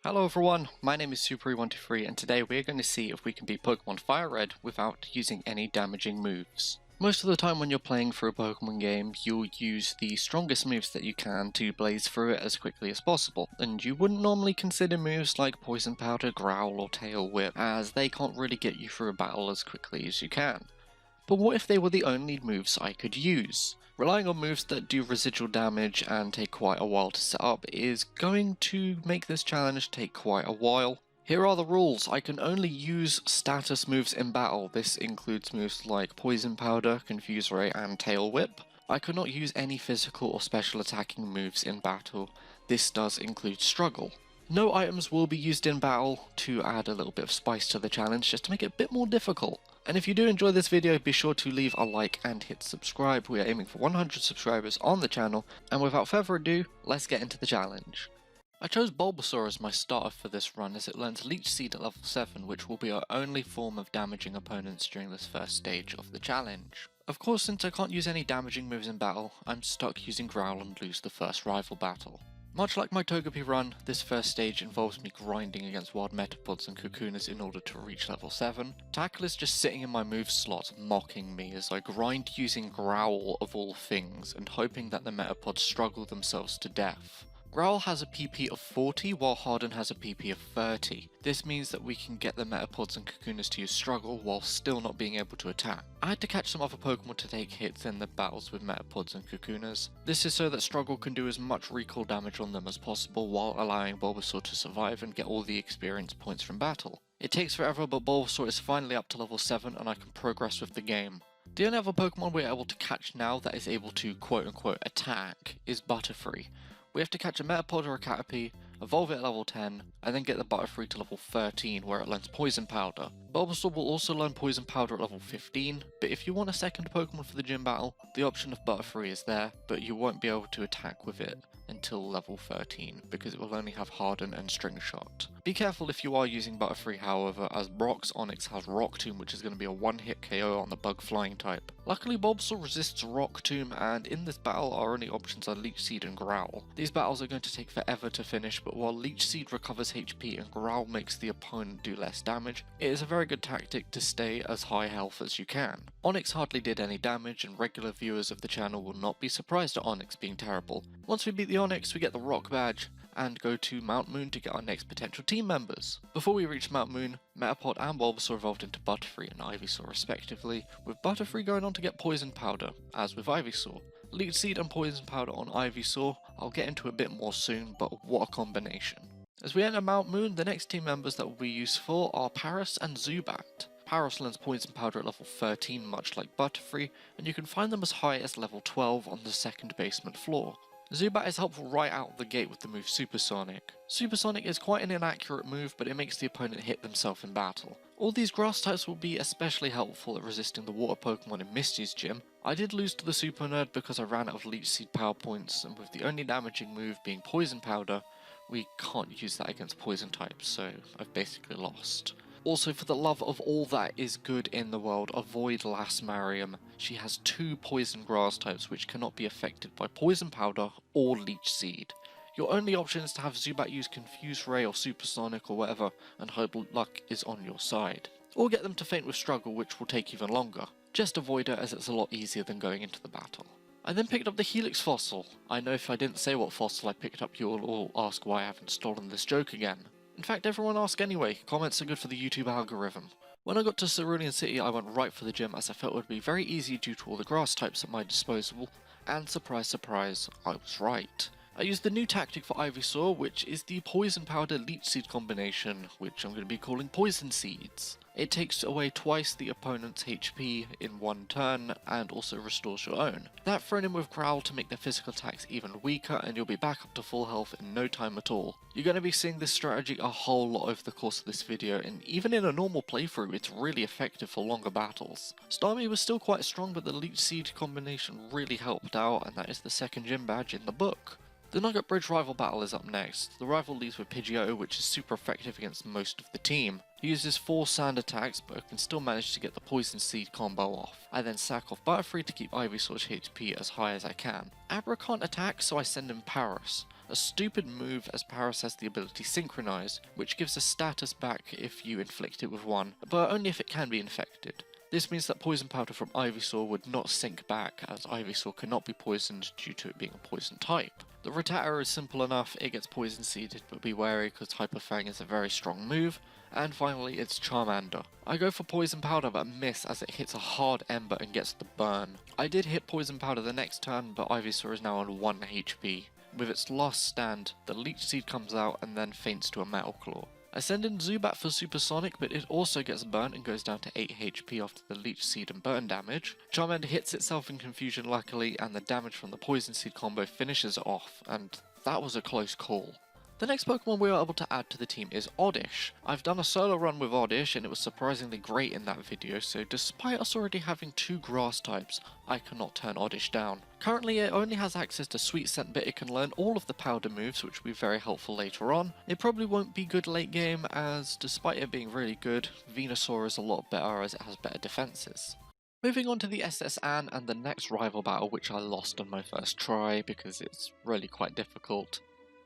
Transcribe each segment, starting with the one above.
Hello everyone, my name is Super123 and today we're going to see if we can beat Pokemon Fire Red without using any damaging moves. Most of the time when you're playing through a Pokemon game, you'll use the strongest moves that you can to blaze through it as quickly as possible, and you wouldn't normally consider moves like Poison Powder, Growl or Tail Whip, as they can't really get you through a battle as quickly as you can. But what if they were the only moves I could use? Relying on moves that do residual damage and take quite a while to set up is going to make this challenge take quite a while. Here are the rules. I can only use status moves in battle. This includes moves like Poison Powder, Confuse Ray and Tail Whip. I cannot use any physical or special attacking moves in battle. This does include Struggle. No items will be used in battle to add a little bit of spice to the challenge, just to make it a bit more difficult. And if you do enjoy this video, be sure to leave a like and hit subscribe. We are aiming for 100 subscribers on the channel, and without further ado, let's get into the challenge. I chose Bulbasaur as my starter for this run as it learns Leech Seed at level 7, which will be our only form of damaging opponents during this first stage of the challenge. Of course, since I can't use any damaging moves in battle, I'm stuck using Growl and lose the first rival battle. Much like my Togepi run, this first stage involves me grinding against wild Metapods and Cocooners in order to reach level 7. Tackle is just sitting in my move slot mocking me as I grind using Growl of all things and hoping that the Metapods struggle themselves to death. Growl has a PP of 40 while Harden has a PP of 30. This means that we can get the Metapods and Cocooners to use Struggle while still not being able to attack. I had to catch some other Pokemon to take hits in the battles with Metapods and Cocooners. This is so that Struggle can do as much recall damage on them as possible while allowing Bulbasaur to survive and get all the experience points from battle. It takes forever, but Bulbasaur is finally up to level 7 and I can progress with the game. The only other Pokemon we're able to catch now that is able to quote-unquote attack is Butterfree. We have to catch a Metapod or a Caterpie, evolve it at level 10, and then get the Butterfree to level 13 where it learns Poison Powder. Bulbasaur will also learn Poison Powder at level 15, but if you want a second Pokemon for the gym battle, the option of Butterfree is there, but you won't be able to attack with it until level 13, because it will only have Harden and String Shot. Be careful if you are using Butterfree however, as Brock's Onix has Rock Tomb, which is going to be a one-hit KO on the Bug Flying type. Luckily Bulbasaur resists Rock Tomb, and in this battle our only options are Leech Seed and Growl. These battles are going to take forever to finish, but while Leech Seed recovers HP and Growl makes the opponent do less damage, it is a very good tactic to stay as high health as you can. Onix hardly did any damage, and regular viewers of the channel will not be surprised at Onix being terrible. Once we beat the Onix, we get the Rock Badge, and go to Mount Moon to get our next potential team members. Before we reach Mount Moon, Metapod and Bulbasaur evolved into Butterfree and Ivysaur respectively, with Butterfree going on to get Poison Powder, as with Ivysaur. Leech Seed and Poison Powder on Ivysaur, I'll get into a bit more soon, but what a combination. As we enter Mount Moon, the next team members that will be useful are Paras and Zubat. Paras learns Poison Powder at level 13 much like Butterfree, and you can find them as high as level 12 on the second basement floor. Zubat is helpful right out of the gate with the move Supersonic. Supersonic is quite an inaccurate move, but it makes the opponent hit themselves in battle. All these grass types will be especially helpful at resisting the water Pokemon in Misty's gym. I did lose to the Super Nerd because I ran out of Leech Seed power points, and with the only damaging move being Poison Powder, we can't use that against poison types, so I've basically lost. Also, for the love of all that is good in the world, avoid Lasmarium. She has 2 poison grass types which cannot be affected by Poison Powder or Leech Seed. Your only option is to have Zubat use Confuse Ray or Supersonic or whatever and hope luck is on your side. Or get them to faint with Struggle, which will take even longer. Just avoid her as it's a lot easier than going into the battle. I then picked up the Helix fossil. I know if I didn't say what fossil I picked up, you'll all ask why I haven't stolen this joke again. In fact, everyone asks anyway, comments are good for the YouTube algorithm. When I got to Cerulean City, I went right for the gym as I felt it would be very easy due to all the grass types at my disposal, and surprise surprise, I was right. I used the new tactic for Ivysaur, which is the Poison Powder Leech Seed combination, which I'm going to be calling Poison Seeds. It takes away twice the opponent's HP in one turn, and also restores your own. That thrown in with Growl to make their physical attacks even weaker, and you'll be back up to full health in no time at all. You're going to be seeing this strategy a whole lot over the course of this video, and even in a normal playthrough, it's really effective for longer battles. Starmie was still quite strong, but the Leech Seed combination really helped out, and that is the second gym badge in the book. The Nugget Bridge rival battle is up next. The rival leads with Pidgeotto, which is super effective against most of the team. He uses 4 sand attacks, but can still manage to get the Poison Seed combo off. I then sack off Butterfree to keep Ivysaur's HP as high as I can. Abra can't attack, so I send him Paras. A stupid move as Paris has the ability Synchronize, which gives a status back if you inflict it with one, but only if it can be infected. This means that Poison Powder from Ivysaur would not sync back, as Ivysaur cannot be poisoned due to it being a poison type. The Rattata is simple enough, it gets poison seeded, but be wary because Hyper Fang is a very strong move. And finally, it's Charmander. I go for Poison Powder but miss as it hits a hard Ember and gets the burn. I did hit Poison Powder the next turn, but Ivysaur is now on 1 HP. With its last stand, the Leech Seed comes out and then faints to a Metal Claw. I send in Zubat for Supersonic, but it also gets burnt and goes down to 8 HP after the Leech Seed and burn damage. Charmander hits itself in Confusion luckily, and the damage from the Poison Seed combo finishes it off, and that was a close call. The next Pokemon we were able to add to the team is Oddish. I've done a solo run with Oddish and it was surprisingly great in that video, so despite us already having 2 grass types, I cannot turn Oddish down. Currently it only has access to Sweet Scent, but it can learn all of the powder moves, which will be very helpful later on. It probably won't be good late game, as despite it being really good, Venusaur is a lot better as it has better defenses. Moving on to the SS Anne and the next rival battle, which I lost on my first try because it's really quite difficult.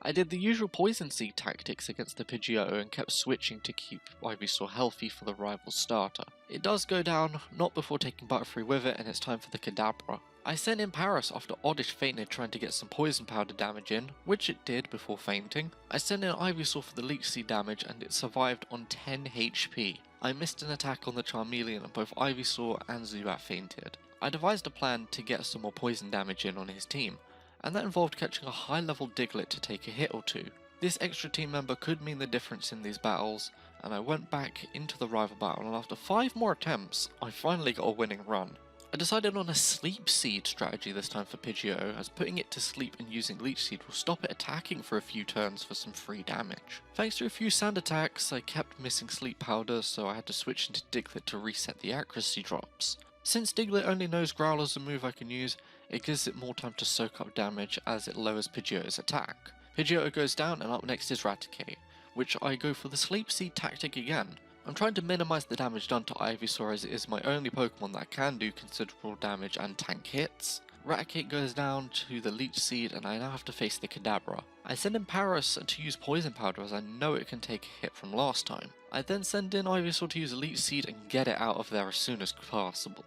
I did the usual Poison Seed tactics against the Pidgeotto and kept switching to keep Ivysaur healthy for the rival starter. It does go down, not before taking Butterfree with it, and it's time for the Kadabra. I sent in Paris after Oddish fainted trying to get some Poison Powder damage in, which it did before fainting. I sent in Ivysaur for the Leech Seed damage and it survived on 10 HP. I missed an attack on the Charmeleon and both Ivysaur and Zubat fainted. I devised a plan to get some more poison damage in on his team, and that involved catching a high level Diglett to take a hit or two. This extra team member could mean the difference in these battles, and I went back into the rival battle, and after 5 more attempts, I finally got a winning run. I decided on a Sleep Seed strategy this time for Pidgeotto, as putting it to sleep and using Leech Seed will stop it attacking for a few turns for some free damage. Thanks to a few sand attacks, I kept missing Sleep Powder, so I had to switch into Diglett to reset the accuracy drops. Since Diglett only knows Growl as a move I can use, it gives it more time to soak up damage as it lowers Pidgeotto's attack. Pidgeotto goes down and up next is Raticate, which I go for the Sleep Seed tactic again. I'm trying to minimise the damage done to Ivysaur as it is my only Pokemon that can do considerable damage and tank hits. Raticate goes down to the Leech Seed and I now have to face the Kadabra. I send in Paris to use Poison Powder as I know it can take a hit from last time. I then send in Ivysaur to use Leech Seed and get it out of there as soon as possible.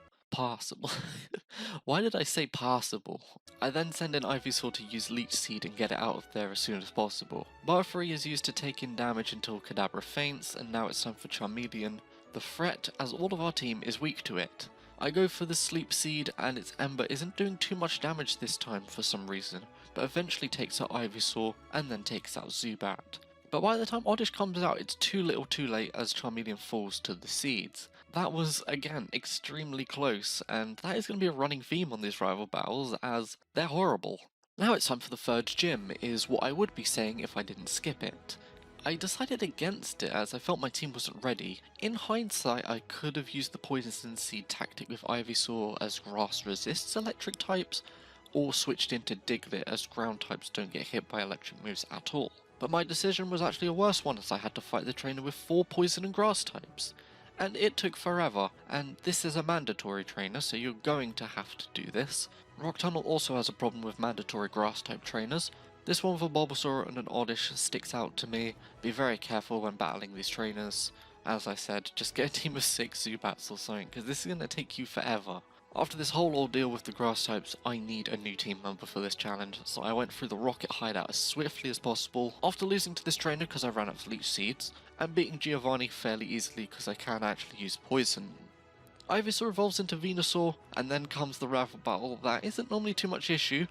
Why did I say passable? I then send in Ivysaur to use Leech Seed and get it out of there as soon as possible. Butterfree is used to take in damage until Kadabra faints, and now it's time for Charmeleon, the threat as all of our team is weak to it. I go for the Sleep Seed and its Ember isn't doing too much damage this time for some reason, but eventually takes out Ivysaur and then takes out Zubat. But by the time Oddish comes out, it's too little too late as Charmeleon falls to the seeds. That was, again, extremely close, and that is going to be a running theme on these rival battles, as they're horrible. Now it's time for the third gym, is what I would be saying if I didn't skip it. I decided against it as I felt my team wasn't ready. In hindsight, I could have used the Poison Seed tactic with Ivysaur as grass resists electric types, or switched into Diglett as ground types don't get hit by electric moves at all. But my decision was actually a worse one as I had to fight the trainer with 4 poison and grass types. And it took forever, and this is a mandatory trainer, so you're going to have to do this. Rock Tunnel also has a problem with mandatory grass type trainers. This one for Bulbasaur and an Oddish sticks out to me. Be very careful when battling these trainers. As I said, just get a team of 6 Zubats or something, because this is going to take you forever. After this whole ordeal with the grass types, I need a new team member for this challenge, so I went through the Rocket Hideout as swiftly as possible, after losing to this trainer because I ran out of Leech Seeds, and beating Giovanni fairly easily because I can actually use Poison. Ivysaur evolves into Venusaur, and then comes the rival battle that isn't normally too much issue,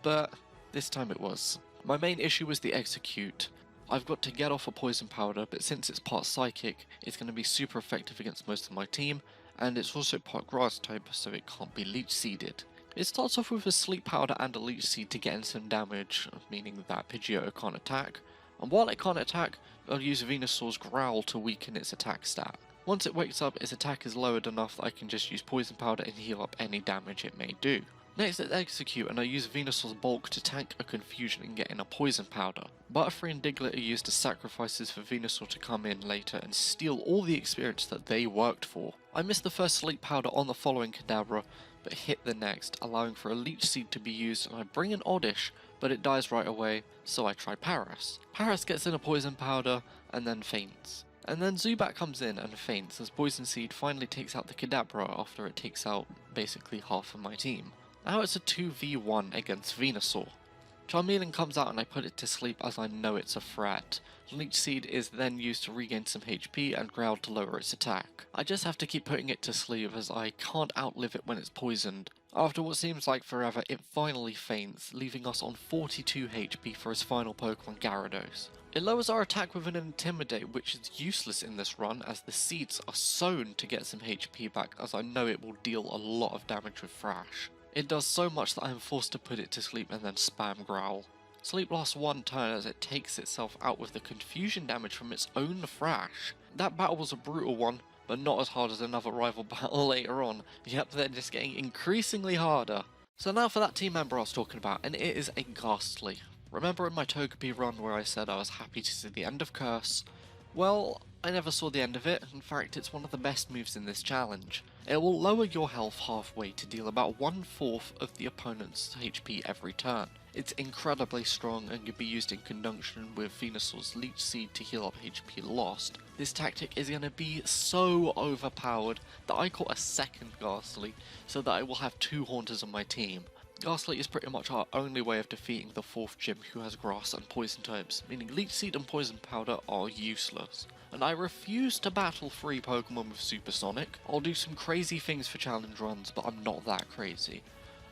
but this time it was. My main issue was the Execute. I've got to get off a Poison Powder, but since it's part Psychic, it's going to be super effective against most of my team, and it's also part Grass type, so it can't be Leech Seeded. It starts off with a Sleep Powder and a Leech Seed to get in some damage, meaning that Pidgeotto can't attack, and while it can't attack, I'll use Venusaur's Growl to weaken its attack stat. Once it wakes up, its attack is lowered enough that I can just use Poison Powder and heal up any damage it may do. Next it's Execute, and I use Venusaur's Bulk to tank a Confusion and get in a Poison Powder. Butterfree and Diglett are used as sacrifices for Venusaur to come in later and steal all the experience that they worked for. I missed the first Sleep Powder on the following Kadabra, but hit the next, allowing for a Leech Seed to be used, and I bring in Oddish, but it dies right away, so I try Paris. Paris gets in a poison powder and then faints. And then Zubat comes in and faints as Poison Seed finally takes out the Kadabra after it takes out basically half of my team. Now it's a 2v1 against Venusaur. Charmeleon comes out and I put it to sleep as I know it's a threat. Leech Seed is then used to regain some HP and Growl to lower its attack. I just have to keep putting it to sleep as I can't outlive it when it's poisoned. After what seems like forever, it finally faints, leaving us on 42 HP for his final Pokemon, Gyarados. It lowers our attack with an Intimidate, which is useless in this run as the seeds are sown to get some HP back as I know it will deal a lot of damage with Thrash. It does so much that I am forced to put it to sleep and then spam Growl. Sleep lasts one turn as it takes itself out with the confusion damage from its own Thrash. That battle was a brutal one, but not as hard as another rival battle later on. Yep, they're just getting increasingly harder. So now for that team member I was talking about, and it is a Ghastly. Remember in my Togepi run where I said I was happy to see the end of Curse? Well, I never saw the end of it. In fact, it's one of the best moves in this challenge. It will lower your health halfway to deal about 1/4 of the opponent's HP every turn. It's incredibly strong and can be used in conjunction with Venusaur's Leech Seed to heal up HP lost. This tactic is going to be so overpowered that I caught a second Ghastly so that I will have 2 Haunters on my team. Ghastly is pretty much our only way of defeating the 4th gym who has Grass and Poison types, meaning Leech Seed and Poison Powder are useless. And I refuse to battle 3 Pokemon with Supersonic. I'll do some crazy things for challenge runs, but I'm not that crazy.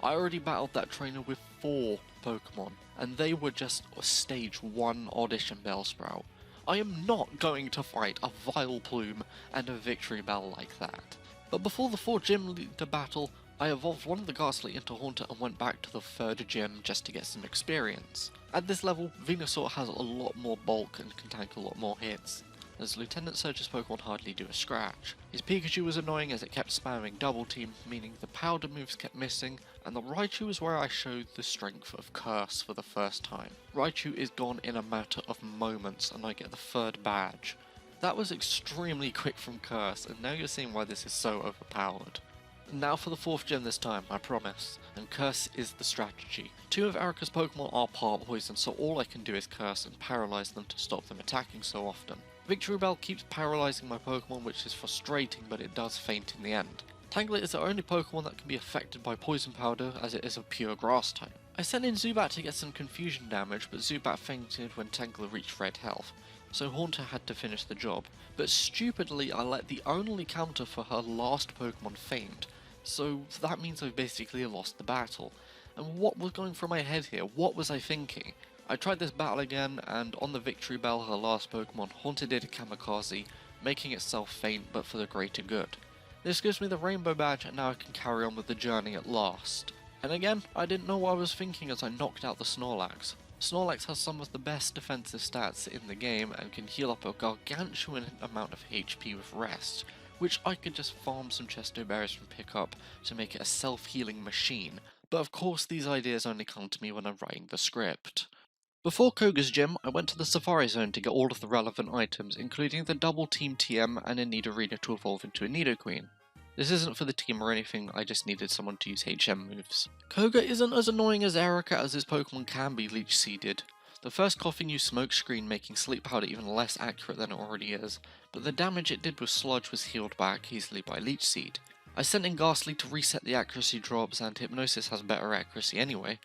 I already battled that trainer with 4 Pokemon, and they were just stage 1 Oddish and Bellsprout. I am not going to fight a Vileplume and a Victory Bell like that. But before the 4 gym leader battle, I evolved one of the Ghastly into Haunter and went back to the 3rd gym just to get some experience. At this level, Venusaur has a lot more bulk and can tank a lot more hits, as Lieutenant Surge's Pokemon hardly do a scratch. His Pikachu was annoying as it kept spamming Double Team, meaning the powder moves kept missing, and the Raichu is where I showed the strength of Curse for the first time. Raichu is gone in a matter of moments and I get the 3rd badge. That was extremely quick from Curse, and now you're seeing why this is so overpowered. Now for the 4th gym this time, I promise, and Curse is the strategy. 2 of Erika's Pokemon are part poison, so all I can do is Curse and paralyze them to stop them attacking so often. Victory Bell keeps paralyzing my Pokemon, which is frustrating, but it does faint in the end. Tangela is the only Pokemon that can be affected by Poison Powder, as it is a pure Grass type. I sent in Zubat to get some confusion damage, but Zubat fainted when Tangela reached red health, so Haunter had to finish the job. But stupidly, I let the only counter for her last Pokemon faint, so that means I basically lost the battle. And what was going through my head here? What was I thinking? I tried this battle again, and on the Victory Bell, her last Pokemon, Haunter did a Kamikaze, making itself faint but for the greater good. This gives me the Rainbow Badge, and now I can carry on with the journey at last. And again, I didn't know what I was thinking as I knocked out the Snorlax. Snorlax has some of the best defensive stats in the game and can heal up a gargantuan amount of HP with rest, which I could just farm some Chesto Berries from pickup to make it a self-healing machine. But of course these ideas only come to me when I'm writing the script. Before Koga's gym, I went to the Safari Zone to get all of the relevant items, including the Double Team TM and a Nidorina to evolve into a Nidoqueen. This isn't for the team or anything, I just needed someone to use HM moves. Koga isn't as annoying as Erika as his Pokemon can be Leech Seeded. The first coughing used Smokescreen, making Sleep Powder even less accurate than it already is, but the damage it did with Sludge was healed back easily by Leech Seed. I sent in Ghastly to reset the accuracy drops, and Hypnosis has better accuracy anyway.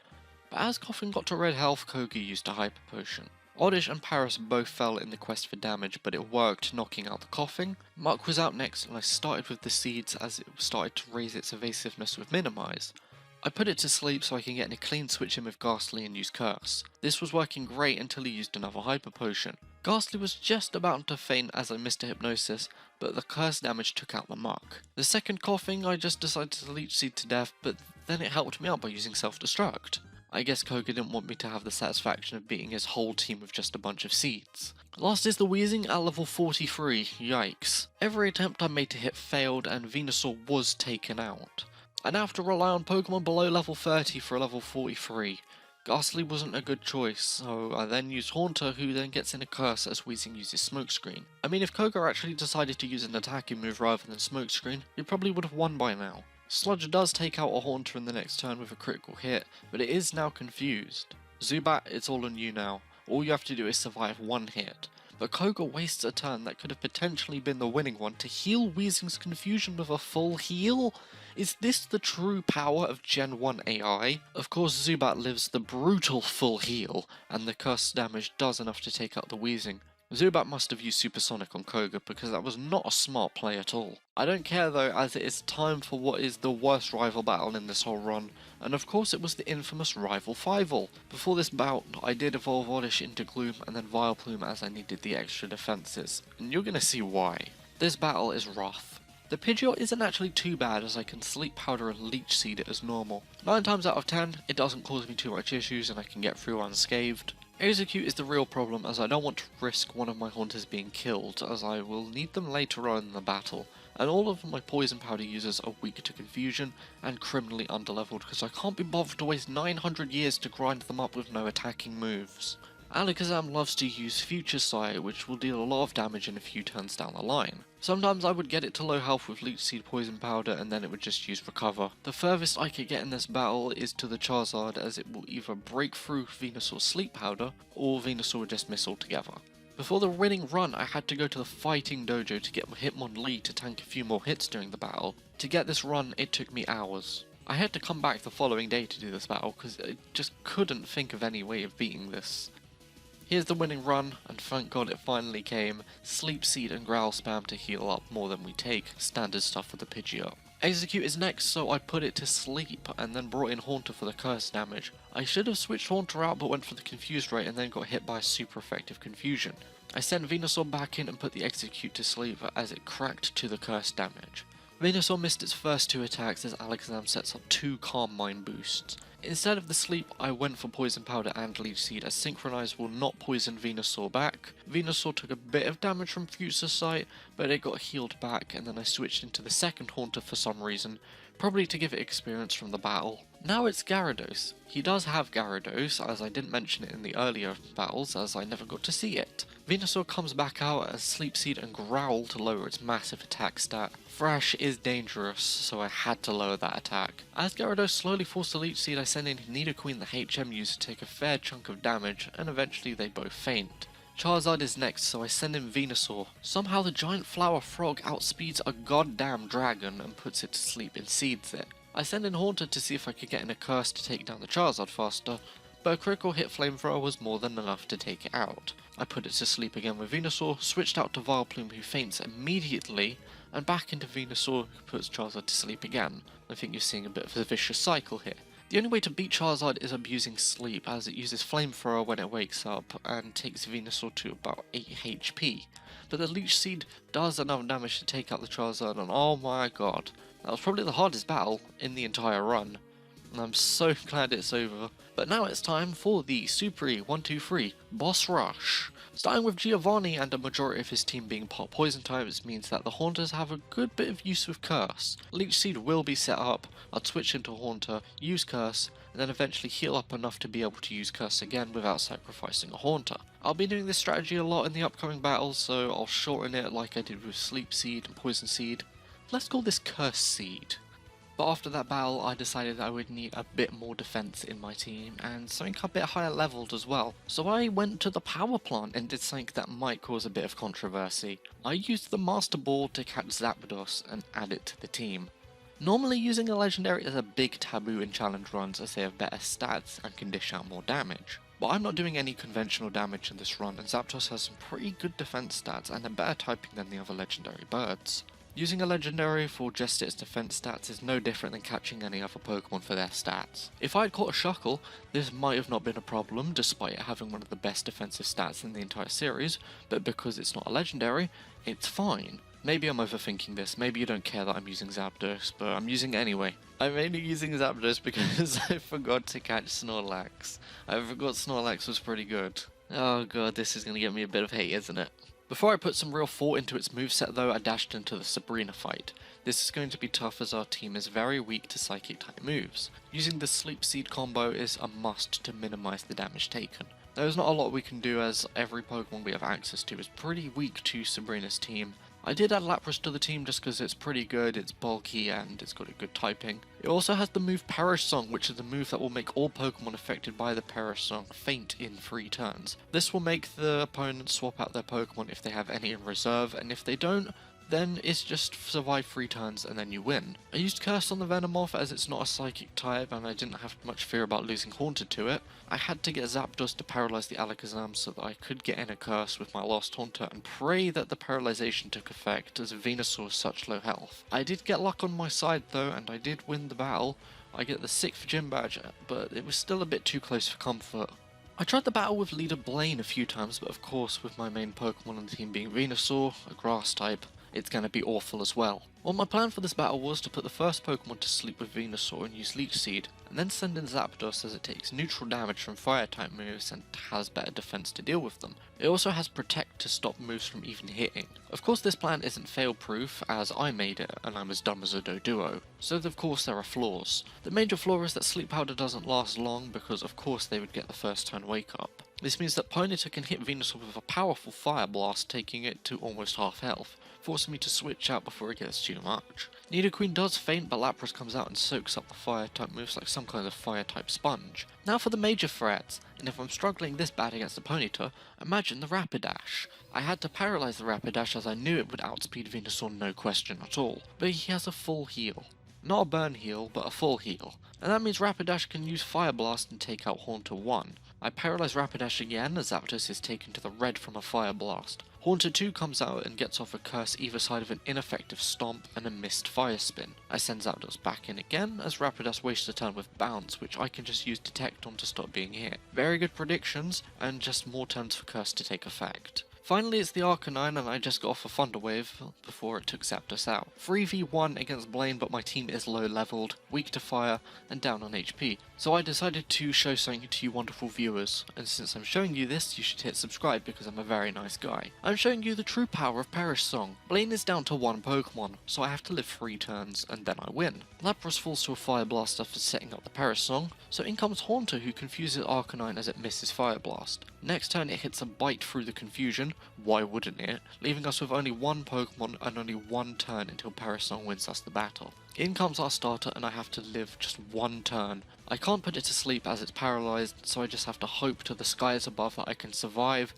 But as Coughing got to red health, Koga used a Hyper Potion. Oddish and Paris both fell in the quest for damage, but it worked, knocking out the Coughing. Muck was out next, and I started with the Seeds as it started to raise its evasiveness with Minimize. I put it to sleep so I can get in a clean switch in with Ghastly and use Curse. This was working great until he used another Hyper Potion. Ghastly was just about to faint as I missed a Hypnosis, but the Curse damage took out the Muck. The second Coughing I just decided to Leech Seed to death, but then it helped me out by using Self-Destruct. I guess Koga didn't want me to have the satisfaction of beating his whole team with just a bunch of seeds. Last is the Wheezing at level 43, yikes. Every attempt I made to hit failed and Venusaur was taken out. I now have to rely on Pokemon below level 30 for a level 43. Ghastly wasn't a good choice, so I then used Haunter, who then gets in a Curse as Wheezing uses Smokescreen. I mean, if Koga actually decided to use an attacking move rather than Smokescreen, he probably would have won by now. Sludge does take out a Haunter in the next turn with a critical hit, but it is now confused. Zubat, it's all on you now. All you have to do is survive one hit. But Koga wastes a turn that could have potentially been the winning one to heal Weezing's confusion with a full heal? Is this the true power of Gen 1 AI? Of course Zubat lives the brutal full heal, and the curse damage does enough to take out the Weezing. Zubat must have used Supersonic on Koga because that was not a smart play at all. I don't care though, as it is time for what is the worst rival battle in this whole run, and of course it was the infamous Rival Fival. Before this bout, I did evolve Oddish into Gloom and then Vileplume as I needed the extra defences, and you're gonna see why. This battle is rough. The Pidgeot isn't actually too bad as I can Sleep Powder and Leech Seed it as normal. 9 times out of 10, it doesn't cause me too much issues and I can get through unscathed. Execute is the real problem as I don't want to risk one of my Haunters being killed as I will need them later on in the battle, and all of my Poison Powder users are weak to Confusion and criminally underleveled because I can't be bothered to waste 900 years to grind them up with no attacking moves. Alakazam loves to use Future Sight, which will deal a lot of damage in a few turns down the line. Sometimes I would get it to low health with Leech Seed Poison Powder and then it would just use Recover. The furthest I could get in this battle is to the Charizard as it will either break through Venusaur's Sleep Powder or Venusaur would just miss altogether. Before the winning run I had to go to the Fighting Dojo to get Hitmonlee to tank a few more hits during the battle. To get this run it took me hours. I had to come back the following day to do this battle because I just couldn't think of any way of beating this. Here's the winning run, and thank god it finally came. Sleep Seed and Growl spam to heal up more than we take, standard stuff for the Pidgeot. Execute is next, so I put it to sleep, and then brought in Haunter for the curse damage. I should have switched Haunter out but went for the Confused rate and then got hit by a super effective Confusion. I sent Venusaur back in and put the Execute to sleep as it cracked to the curse damage. Venusaur missed its first 2 attacks as Alakazam sets up 2 Calm Mind boosts. Instead of the sleep, I went for Poison Powder and Leech Seed as Synchronize will not poison Venusaur back. Venusaur took a bit of damage from Future Sight, but it got healed back and then I switched into the second Haunter for some reason, probably to give it experience from the battle. Now it's Gyarados. He does have Gyarados, as I didn't mention it in the earlier battles as I never got to see it. Venusaur comes back out as Sleep Seed and Growl to lower its massive attack stat. Thrash is dangerous, so I had to lower that attack. As Gyarados slowly falls to Leech Seed, I send in Nidoqueen the HM user to take a fair chunk of damage, and eventually they both faint. Charizard is next, so I send in Venusaur. Somehow the giant flower frog outspeeds a goddamn dragon and puts it to sleep and seeds it. I send in Haunter to see if I could get in a curse to take down the Charizard faster, but a critical hit Flamethrower was more than enough to take it out. I put it to sleep again with Venusaur, switched out to Vileplume who faints immediately, and back into Venusaur who puts Charizard to sleep again. I think you're seeing a bit of a vicious cycle here. The only way to beat Charizard is abusing sleep, as it uses Flamethrower when it wakes up and takes Venusaur to about 8 HP. But the Leech Seed does enough damage to take out the Charizard, and oh my god, that was probably the hardest battle in the entire run. And I'm so glad it's over. But now it's time for the Super E 1-2-3 Boss Rush. Starting with Giovanni and a majority of his team being pot poison types means that the Haunters have a good bit of use with Curse. Leech Seed will be set up, I'll switch into Haunter, use Curse, and then eventually heal up enough to be able to use Curse again without sacrificing a Haunter. I'll be doing this strategy a lot in the upcoming battles, so I'll shorten it like I did with Sleep Seed and Poison Seed. Let's call this Curse Seed. But after that battle I decided that I would need a bit more defense in my team and something a bit higher leveled as well. So I went to the power plant and did something that might cause a bit of controversy. I used the Master Ball to catch Zapdos and add it to the team. Normally using a legendary is a big taboo in challenge runs as they have better stats and can dish out more damage. But I'm not doing any conventional damage in this run and Zapdos has some pretty good defense stats and a better typing than the other legendary birds. Using a legendary for just its defense stats is no different than catching any other Pokemon for their stats. If I had caught a Shuckle, this might have not been a problem despite it having one of the best defensive stats in the entire series, but because it's not a legendary, it's fine. Maybe I'm overthinking this, maybe you don't care that I'm using Zapdos, but I'm using it anyway. I'm mainly using Zapdos because I forgot to catch Snorlax. I forgot Snorlax was pretty good. Oh god, this is going to get me a bit of hate, isn't it? Before I put some real thought into its moveset though, I dashed into the Sabrina fight. This is going to be tough as our team is very weak to psychic type moves. Using the Sleep Seed combo is a must to minimize the damage taken. There's not a lot we can do as every Pokemon we have access to is pretty weak to Sabrina's team, I did add Lapras to the team just because it's pretty good, it's bulky, and it's got a good typing. It also has the move Perish Song, which is the move that will make all Pokemon affected by the Perish Song faint in 3 turns. This will make the opponent swap out their Pokemon if they have any in reserve, and if they don't, then it's just survive 3 turns and then you win. I used Curse on the Venomoth as it's not a psychic type and I didn't have much fear about losing Haunted to it. I had to get Zapdos to paralyze the Alakazam so that I could get in a Curse with my last Haunter and pray that the paralyzation took effect as Venusaur was such low health. I did get luck on my side though and I did win the battle. I get the 6th gym badge, but it was still a bit too close for comfort. I tried the battle with leader Blaine a few times, but of course with my main Pokemon on the team being Venusaur, a grass type, it's going to be awful as well. Well, my plan for this battle was to put the first Pokemon to sleep with Venusaur and use Leech Seed, and then send in Zapdos as it takes neutral damage from fire type moves and has better defense to deal with them. It also has Protect to stop moves from even hitting. Of course this plan isn't fail proof as I made it and I'm as dumb as a Doduo, so of course there are flaws. The major flaw is that Sleep Powder doesn't last long because of course they would get the first turn wake up. This means that Ponyta can hit Venusaur with a powerful Fire Blast, taking it to almost half health, forcing me to switch out before it gets too much. Nidoqueen does faint, but Lapras comes out and soaks up the fire type moves like some kind of fire type sponge. Now for the major threats, and if I'm struggling this bad against the Ponyta, imagine the Rapidash. I had to paralyze the Rapidash as I knew it would outspeed Venusaur no question at all, but he has a full heal. Not a burn heal, but a full heal, and that means Rapidash can use Fire Blast and take out Haunter 1. I paralyze Rapidash again as Zapdos is taken to the red from a Fire Blast. Haunter 2 comes out and gets off a curse either side of an ineffective Stomp and a missed Fire Spin. I send Zapdos back in again as Rapidash wastes a turn with Bounce, which I can just use Detect on to stop being hit. Very good predictions, and just more turns for curse to take effect. Finally it's the Arcanine and I just got off a Thunder Wave before it took Zapdos out. 3v1 against Blaine, but my team is low leveled, weak to fire, and down on HP. So I decided to show something to you wonderful viewers, and since I'm showing you this, you should hit subscribe because I'm a very nice guy. I'm showing you the true power of Perish Song. Blaine is down to 1 Pokemon, so I have to live 3 turns and then I win. Lapras falls to a Fire Blast after setting up the Perish Song, so in comes Haunter who confuses Arcanine as it misses Fire Blast. Next turn it hits a Bite through the confusion, why wouldn't it, leaving us with only 1 Pokemon and only 1 turn until Perish Song wins us the battle. In comes our starter and I have to live just 1 turn. I can't put it to sleep as it's paralysed, so I just have to hope to the skies above that I can survive,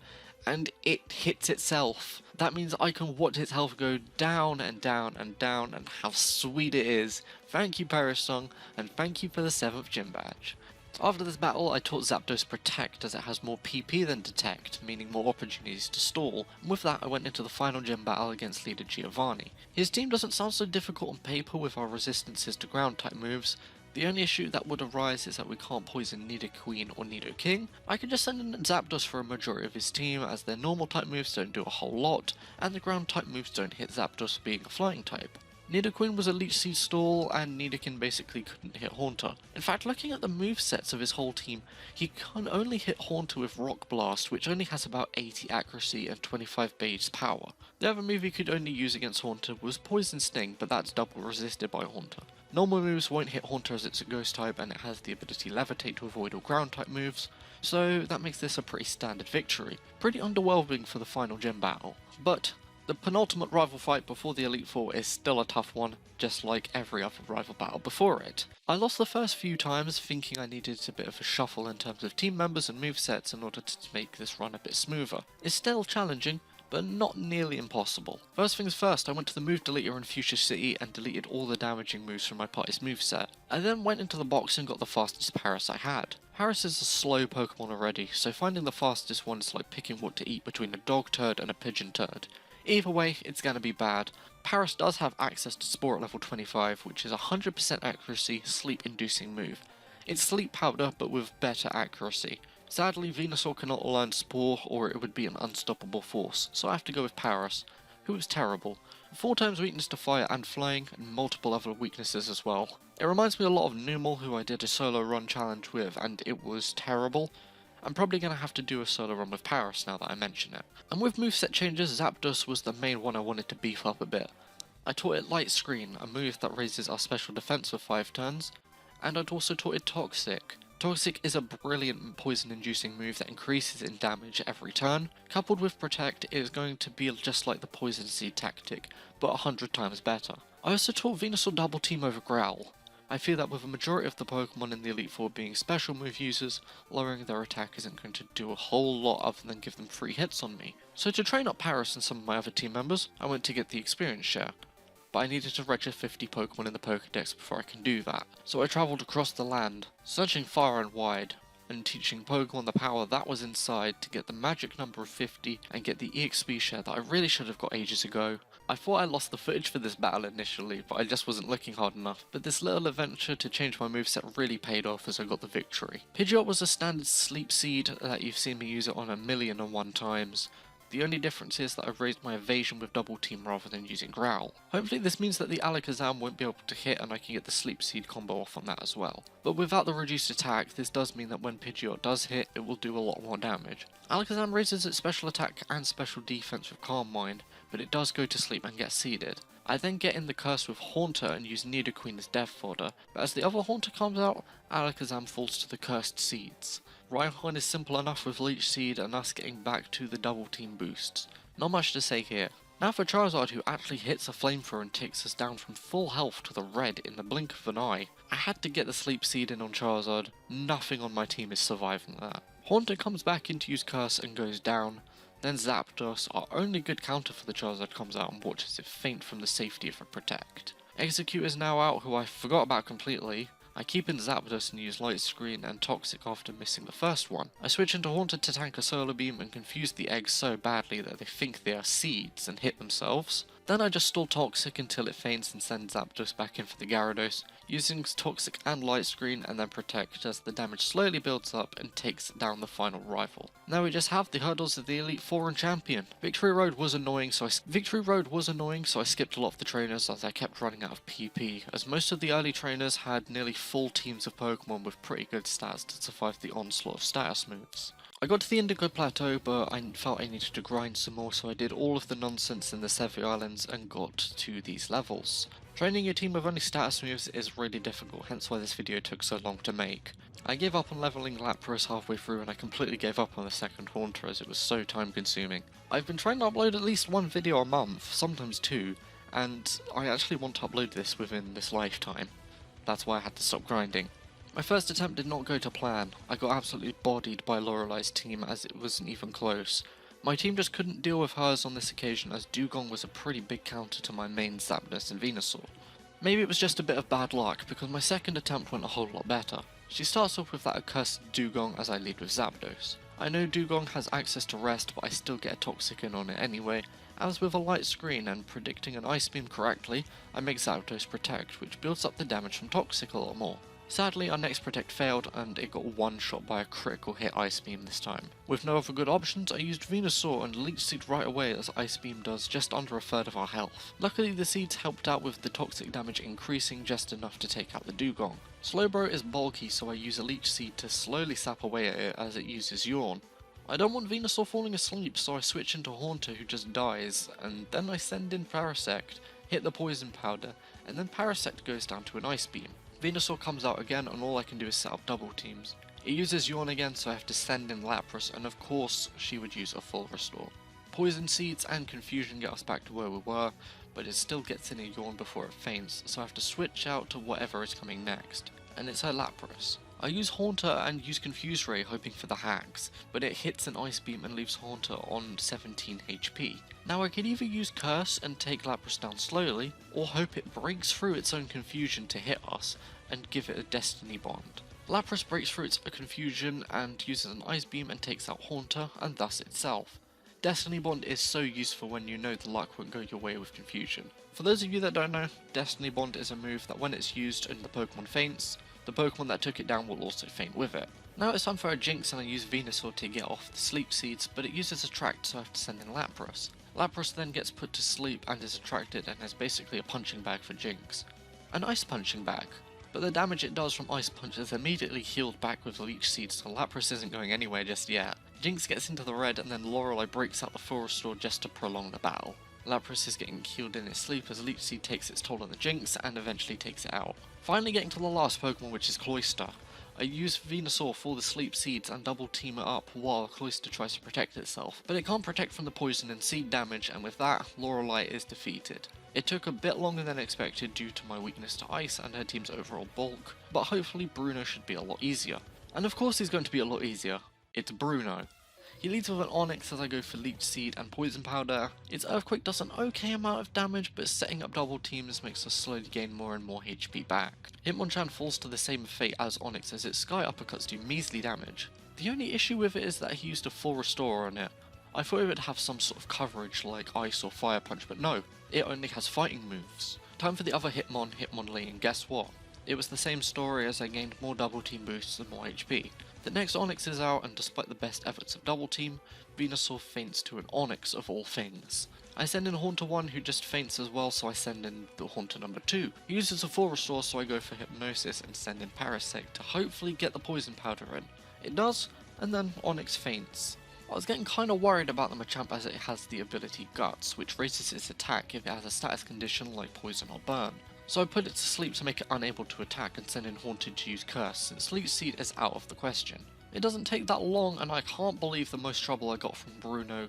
and it hits itself. That means I can watch its health go down and down and down, and how sweet it is. Thank you Perish Song, and thank you for the 7th gym badge. After this battle, I taught Zapdos Protect as it has more PP than Detect, meaning more opportunities to stall, and with that I went into the final gym battle against leader Giovanni. His team doesn't sound so difficult on paper with our resistances to ground type moves. The only issue that would arise is that we can't poison Nidoqueen or Nidoking. I can just send in Zapdos for a majority of his team as their normal type moves don't do a whole lot, and the ground type moves don't hit Zapdos being a flying type. Nidoqueen was a Leech Seed stall, and Nidoking basically couldn't hit Haunter. In fact, looking at the movesets of his whole team, he can only hit Haunter with Rock Blast, which only has about 80 accuracy and 25 base power. The other move he could only use against Haunter was Poison Sting, but that's double resisted by Haunter. Normal moves won't hit Haunter as it's a ghost type, and it has the ability Levitate to avoid all ground type moves, so that makes this a pretty standard victory. Pretty underwhelming for the final gym battle, but the penultimate rival fight before the Elite Four is still a tough one, just like every other rival battle before it. I lost the first few times thinking I needed a bit of a shuffle in terms of team members and movesets in order to make this run a bit smoother. It's still challenging, but not nearly impossible. First things first, I went to the move deleter in Fuchsia City and deleted all the damaging moves from my party's moveset. I then went into the box and got the fastest Paras I had. Paras is a slow Pokemon already, so finding the fastest one is like picking what to eat between a dog turd and a pigeon turd. Either way, it's gonna be bad. Paras does have access to Spore at level 25, which is a 100% accuracy, sleep-inducing move. It's Sleep Powder, but with better accuracy. Sadly, Venusaur cannot learn Spore, or it would be an unstoppable force, so I have to go with Paras, who is terrible. 4 times weakness to fire and flying, and multiple other weaknesses as well. It reminds me a lot of Numel, who I did a solo run challenge with, and it was terrible. I'm probably going to have to do a solo run with Paras now that I mention it. And with moveset changes, Zapdos was the main one I wanted to beef up a bit. I taught it Light Screen, a move that raises our special defense for 5 turns, and I'd also taught it Toxic, Toxic is a brilliant poison-inducing move that increases in damage every turn. Coupled with Protect, it is going to be just like the Poison Seed tactic, but 100 times better. I also taught Venusaur Double Team over Growl. I feel that with a majority of the Pokemon in the Elite Four being special move users, lowering their attack isn't going to do a whole lot other than give them free hits on me. So to train up Paris and some of my other team members, I went to get the experience share. But I needed to register 50 Pokemon in the Pokedex before I can do that. So I travelled across the land, searching far and wide, and teaching Pokemon the power that was inside to get the magic number of 50 and get the EXP share that I really should have got ages ago. I thought I lost the footage for this battle initially, but I just wasn't looking hard enough, but this little adventure to change my moveset really paid off as I got the victory. Pidgeot was a standard sleep seed that you've seen me use it on 1,000,001 times. The only difference is that I've raised my evasion with Double Team rather than using Growl. Hopefully this means that the Alakazam won't be able to hit and I can get the Sleep Seed combo off on that as well. But without the reduced attack, this does mean that when Pidgeot does hit, it will do a lot more damage. Alakazam raises its special attack and special defense with Calm Mind, but it does go to sleep and get seeded. I then get in the curse with Haunter and use Nidoqueen as death fodder, but as the other Haunter comes out, Alakazam falls to the cursed seeds. Rhyhorn is simple enough with Leech Seed and us getting back to the double team boosts. Not much to say here. Now for Charizard, who actually hits a flamethrower and takes us down from full health to the red in the blink of an eye. I had to get the Sleep Seed in on Charizard, nothing on my team is surviving that. Haunter comes back in to use Curse and goes down. Then Zapdos, our only good counter for the Charizard, comes out and watches it faint from the safety of a Protect. Execute is now out, who I forgot about completely. I keep in Zapdos and use Light Screen and Toxic after missing the first one. I switch into Haunter to tank a Solar Beam and confuse the eggs so badly that they think they are seeds and hit themselves. Then I just stall Toxic until it faints and send Zapdos back in for the Gyarados, using Toxic and Light Screen and then Protect as the damage slowly builds up and takes down the final rival. Now we just have the hurdles of the Elite Four and Champion. Victory Road was annoying, so I skipped a lot of the trainers as I kept running out of PP, as most of the early trainers had nearly full teams of Pokemon with pretty good stats to survive the onslaught of status moves. I got to the Indigo Plateau, but I felt I needed to grind some more, so I did all of the nonsense in the Sevi Islands and got to these levels. Training your team with only status moves is really difficult, hence why this video took so long to make. I gave up on leveling Lapras halfway through and I completely gave up on the second Haunter as it was so time consuming. I've been trying to upload at least one video a month, sometimes two, and I actually want to upload this within this lifetime. That's why I had to stop grinding. My first attempt did not go to plan. I got absolutely bodied by Lorelei's team as it wasn't even close. My team just couldn't deal with hers on this occasion as Dugong was a pretty big counter to my main Zapdos and Venusaur. Maybe it was just a bit of bad luck because my second attempt went a whole lot better. She starts off with that accursed Dugong as I lead with Zapdos. I know Dugong has access to rest, but I still get a Toxic in on it anyway, as with a Light Screen and predicting an Ice Beam correctly, I make Zapdos Protect, which builds up the damage from Toxic a lot more. Sadly, our next Protect failed and it got one shot by a critical hit Ice Beam this time. With no other good options, I used Venusaur and Leech Seed right away as Ice Beam does just under a third of our health. Luckily the seeds helped out with the toxic damage increasing just enough to take out the Dugong. Slowbro is bulky, so I use a Leech Seed to slowly sap away at it as it uses Yawn. I don't want Venusaur falling asleep, so I switch into Haunter who just dies, and then I send in Parasect, hit the Poison Powder, and then Parasect goes down to an Ice Beam. Venusaur comes out again and all I can do is set up double teams. It uses Yawn again, so I have to send in Lapras, and of course she would use a full restore. Poison Seeds and Confusion get us back to where we were, but it still gets in a Yawn before it faints, so I have to switch out to whatever is coming next, and it's her Lapras. I use Haunter and use Confuse Ray hoping for the hacks, but it hits an Ice Beam and leaves Haunter on 17 HP. Now I could either use Curse and take Lapras down slowly, or hope it breaks through its own confusion to hit us and give it a Destiny Bond. Lapras breaks through its confusion and uses an Ice Beam and takes out Haunter and thus itself. Destiny Bond is so useful when you know the luck won't go your way with confusion. For those of you that don't know, Destiny Bond is a move that when it's used and the Pokemon faints, the Pokemon that took it down will also faint with it. Now it's time for a Jinx and I use Venusaur to get off the Sleep Seeds, but it uses Attract, so I have to send in Lapras. Lapras then gets put to sleep and is attracted and is basically a punching bag for Jinx. An Ice Punching Bag, but the damage it does from Ice Punch is immediately healed back with Leech Seed, so Lapras isn't going anywhere just yet. Jinx gets into the red and then Lorelei breaks out the full restore just to prolong the battle. Lapras is getting healed in its sleep as Leech Seed takes its toll on the Jinx and eventually takes it out. Finally getting to the last Pokemon, which is Cloyster. I use Venusaur for the Sleep Seeds and double team it up while Cloyster tries to protect itself, but it can't protect from the poison and seed damage, and with that, Lorelei is defeated. It took a bit longer than expected due to my weakness to ice and her team's overall bulk, but hopefully Bruno should be a lot easier. And of course he's going to be a lot easier. It's Bruno. He leads with an Onyx as I go for Leech Seed and Poison Powder. Its Earthquake does an okay amount of damage, but setting up double teams makes us slowly gain more and more HP back. Hitmonchan falls to the same fate as Onyx as its Sky Uppercuts do measly damage. The only issue with it is that he used a full Restore on it. I thought it would have some sort of coverage like Ice or Fire Punch, but no, it only has fighting moves. Time for the other Hitmonlee, and guess what? It was the same story as I gained more double team boosts and more HP. The next Onyx is out, and despite the best efforts of double team, Venusaur faints to an Onyx of all things. I send in Haunter 1 who just faints as well, so I send in the Haunter number 2. He uses a full restore, so I go for Hypnosis and send in Parasect to hopefully get the Poison Powder in. It does, and then Onyx faints. I was getting kinda worried about the Machamp as it has the ability Guts, which raises its attack if it has a status condition like Poison or Burn. So I put it to sleep to make it unable to attack and send in Haunted to use Curse, since Sleep Seed is out of the question. It doesn't take that long, and I can't believe the most trouble I got from Bruno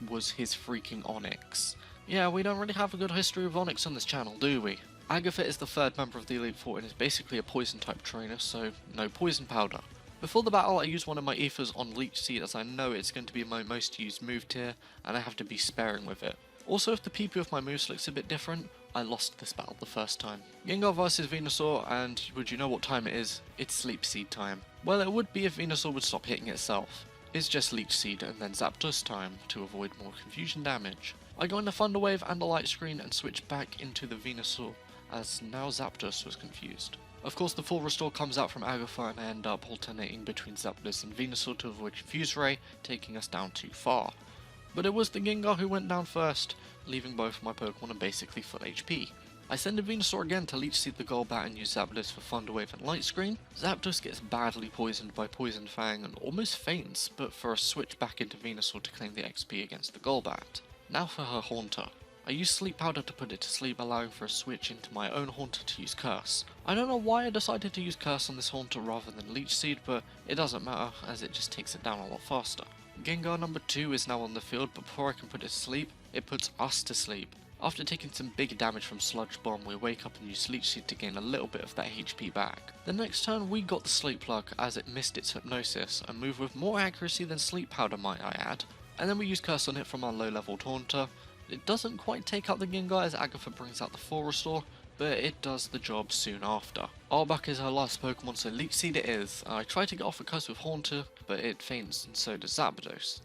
was his freaking Onyx. Yeah, we don't really have a good history of Onyx on this channel, do we? Agatha is the third member of the Elite Four and is basically a poison type trainer, so no Poison Powder. Before the battle, I use one of my Ethers on Leech Seed as I know it's going to be my most used move tier, and I have to be sparing with it. Also, if the PP of my moves looks a bit different, I lost this battle the first time. Gengar vs Venusaur, and would you know what time it is? It's Sleep Seed time. Well, it would be if Venusaur would stop hitting itself. It's just Leech Seed and then Zapdos time to avoid more confusion damage. I go into Thunder Wave and a Light Screen and switch back into the Venusaur, as now Zapdos was confused. Of course, the full restore comes out from Agatha and I end up alternating between Zapdos and Venusaur to avoid Confuse Ray, taking us down too far. But it was the Gengar who went down first, leaving both my Pokemon on basically full HP. I send in Venusaur again to Leech Seed the Golbat and use Zapdos for Thunder Wave and Light Screen. Zapdos gets badly poisoned by Poison Fang and almost faints, but for a switch back into Venusaur to claim the XP against the Golbat. Now for her Haunter. I use Sleep Powder to put it to sleep, allowing for a switch into my own Haunter to use Curse. I don't know why I decided to use Curse on this Haunter rather than Leech Seed, but it doesn't matter as it just takes it down a lot faster. Gengar number 2 is now on the field, but before I can put it to sleep, it puts us to sleep. After taking some big damage from Sludge Bomb, we wake up and use Leech Seed to gain a little bit of that HP back. The next turn we got the Sleep Plug as it missed its Hypnosis, a move with more accuracy than Sleep Powder might I add, and then we use Curse on it from our low level Haunter. It doesn't quite take out the Gengar as Agatha brings out the full restore, but it does the job soon after. Arbok is her last Pokemon, so Leech Seed it is. I try to get off a Curse with Haunter, but it faints and so does Zapdos.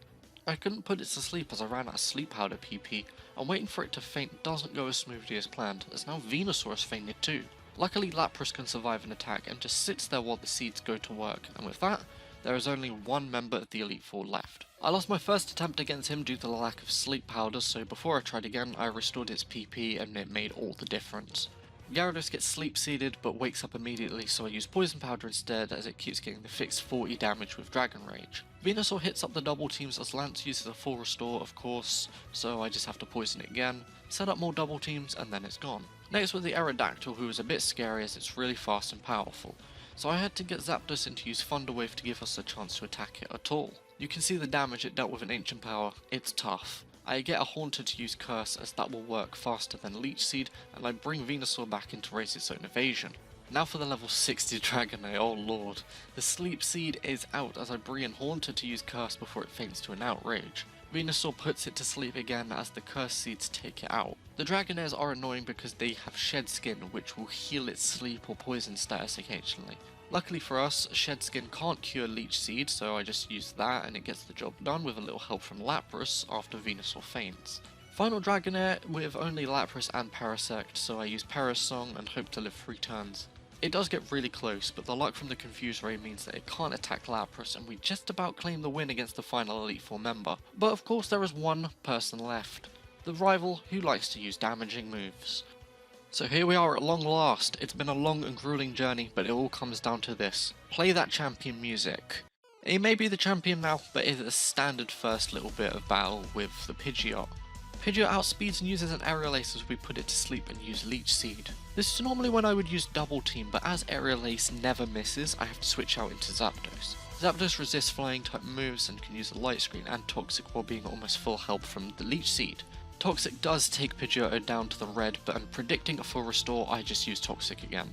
I couldn't put it to sleep as I ran out of Sleep Powder PP, and waiting for it to faint doesn't go as smoothly as planned, as now Venusaur has fainted too. Luckily Lapras can survive an attack and just sits there while the seeds go to work, and with that, there is only one member of the Elite Four left. I lost my first attempt against him due to the lack of Sleep Powder, so before I tried again, I restored its PP and it made all the difference. Gyarados gets Sleep Seeded but wakes up immediately, so I use Poison Powder instead as it keeps getting the fixed 40 damage with Dragon Rage. Venusaur hits up the double teams as Lance uses a full restore of course, so I just have to poison it again, set up more double teams and then it's gone. Next was the Aerodactyl, who is a bit scary as it's really fast and powerful, so I had to get Zapdos in to use Thunder Wave to give us a chance to attack it at all. You can see the damage it dealt with an Ancient Power, it's tough. I get a Haunter to use Curse as that will work faster than Leech Seed, and I bring Venusaur back in to raise its own evasion. Now for the level 60 Dragonite, oh lord. The Sleep Seed is out as I bring in Haunter to use Curse before it faints to an Outrage. Venusaur puts it to sleep again as the Curse Seeds take it out. The Dragonairs are annoying because they have Shed Skin, which will heal its sleep or poison status occasionally. Luckily for us, Shed Skin can't cure Leech Seed, so I just use that and it gets the job done with a little help from Lapras after Venusaur faints. Final Dragonair with only Lapras and Parasect, so I use Paras Song and hope to live 3 turns. It does get really close, but the luck from the Confuse Ray means that it can't attack Lapras and we just about claim the win against the final Elite Four member. But of course there is one person left, the rival who likes to use damaging moves. So here we are at long last. It's been a long and grueling journey, but it all comes down to this. Play that champion music. He may be the champion now, but it is a standard first little bit of battle with the Pidgeot. Pidgeot outspeeds and uses an Aerial Ace as we put it to sleep and use Leech Seed. This is normally when I would use Double Team, but as Aerial Ace never misses, I have to switch out into Zapdos. Zapdos resists flying type moves and can use a Light Screen and Toxic while being almost full health from the Leech Seed. Toxic does take Pidgeotto down to the red, but I'm predicting a full restore, I just use Toxic again.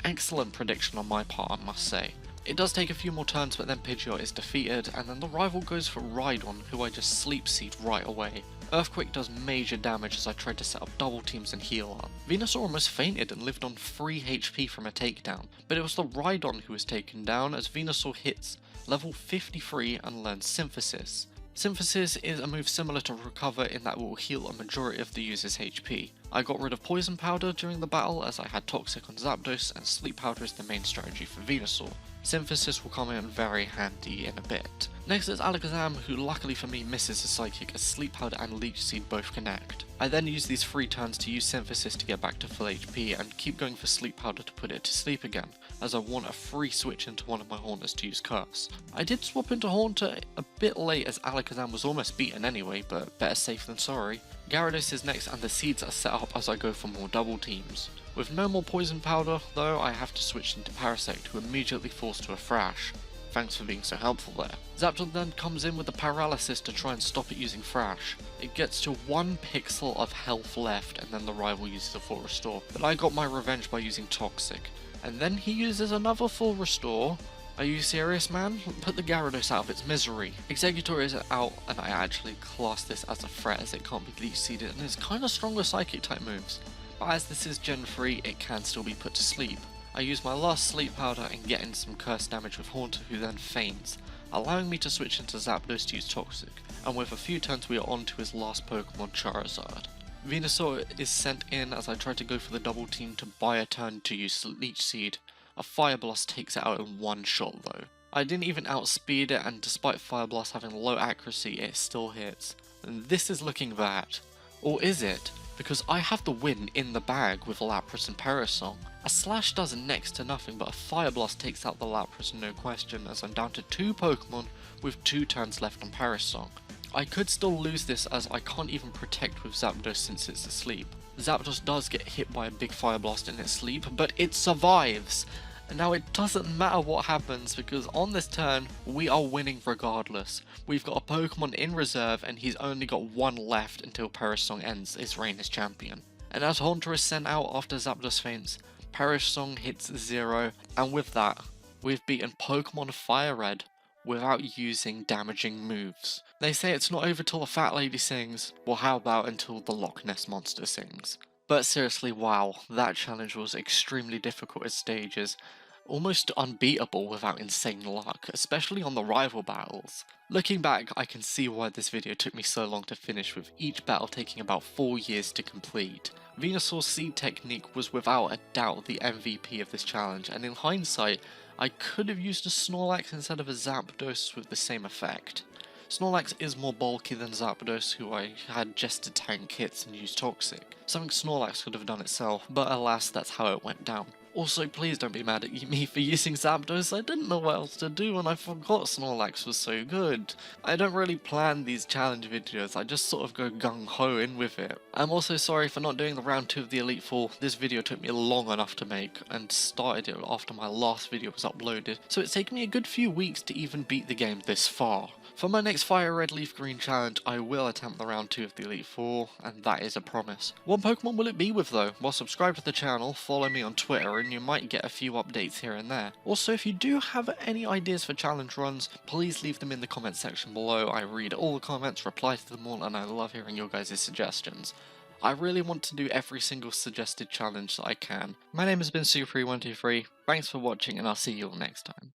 Excellent prediction on my part, I must say. It does take a few more turns, but then Pidgeot is defeated, and then the rival goes for Rhydon, who I just Sleep Seed right away. Earthquake does major damage as I tried to set up double teams and heal up. Venusaur almost fainted and lived on 3 HP from a takedown, but it was the Rhydon who was taken down as Venusaur hits level 53 and learns Synthesis. Synthesis is a move similar to Recover in that it will heal a majority of the user's HP. I got rid of Poison Powder during the battle as I had Toxic on Zapdos, and Sleep Powder is the main strategy for Venusaur. Synthesis will come in very handy in a bit. Next is Alakazam, who luckily for me misses a Psychic as Sleep Powder and Leech Seed both connect. I then use these 3 turns to use Synthesis to get back to full HP and keep going for Sleep Powder to put it to sleep again, as I want a free switch into one of my Haunters to use Curse. I did swap into Haunter a bit late as Alakazam was almost beaten anyway, but better safe than sorry. Gyarados is next and the seeds are set up as I go for more double teams. With no more Poison Powder though, I have to switch into Parasect, who immediately falls to a Thrash. Thanks for being so helpful there. Zapdos then comes in with the Paralysis to try and stop it using Thrash. It gets to 1 pixel of health left and then the rival uses a full restore, but I got my revenge by using Toxic. And then he uses another full restore. Are you serious, man? Put the Gyarados out of its misery. Executor is out, and I actually class this as a threat as it can't be Leech Seeded and it's kinda strong with Psychic type moves. But as this is Gen 3, it can still be put to sleep. I use my last Sleep Powder and get in some curse damage with Haunter, who then faints, allowing me to switch into Zapdos to use Toxic, and with a few turns we are on to his last Pokemon, Charizard. Venusaur is sent in as I try to go for the double team to buy a turn to use Leech Seed. A Fire Blast takes it out in one shot though. I didn't even outspeed it, and despite Fire Blast having low accuracy, it still hits. And this is looking bad. Or is it? Because I have the win in the bag with Lapras and Parasong. A Slash does next to nothing, but a Fire Blast takes out the Lapras no question, as I'm down to 2 Pokemon with 2 turns left on Parasong. I could still lose this as I can't even protect with Zapdos since it's asleep. Zapdos does get hit by a big Fire Blast in its sleep, but it survives! And now it doesn't matter what happens because on this turn, we are winning regardless. We've got a Pokemon in reserve and he's only got 1 left until Parasong ends his reign as champion. And as Haunter is sent out after Zapdos faints, Parasong hits 0, and with that, we've beaten Pokemon Fire Red without using damaging moves. They say it's not over till the fat lady sings, well how about until the Loch Ness Monster sings? But seriously, wow, that challenge was extremely difficult at stages, almost unbeatable without insane luck, especially on the rival battles. Looking back, I can see why this video took me so long to finish, with each battle taking about 4 years to complete. Venusaur's Seed technique was without a doubt the MVP of this challenge, and in hindsight, I could have used a Snorlax instead of a Zapdos with the same effect. Snorlax is more bulky than Zapdos, who I had just to tank hits and use Toxic. Something Snorlax could have done itself, but alas, that's how it went down. Also, please don't be mad at me for using Zapdos, I didn't know what else to do and I forgot Snorlax was so good. I don't really plan these challenge videos, I just sort of go gung-ho in with it. I'm also sorry for not doing the round 2 of the Elite Four. This video took me long enough to make, and started it after my last video was uploaded, so it's taken me a good few weeks to even beat the game this far. For my next Fire Red Leaf Green challenge, I will attempt the round 2 of the Elite Four, and that is a promise. What Pokemon will it be with though? Well, subscribe to the channel, follow me on Twitter, and you might get a few updates here and there. Also, if you do have any ideas for challenge runs, please leave them in the comment section below. I read all the comments, reply to them all, and I love hearing your guys' suggestions. I really want to do every single suggested challenge that I can. My name has been Super123, thanks for watching, and I'll see you all next time.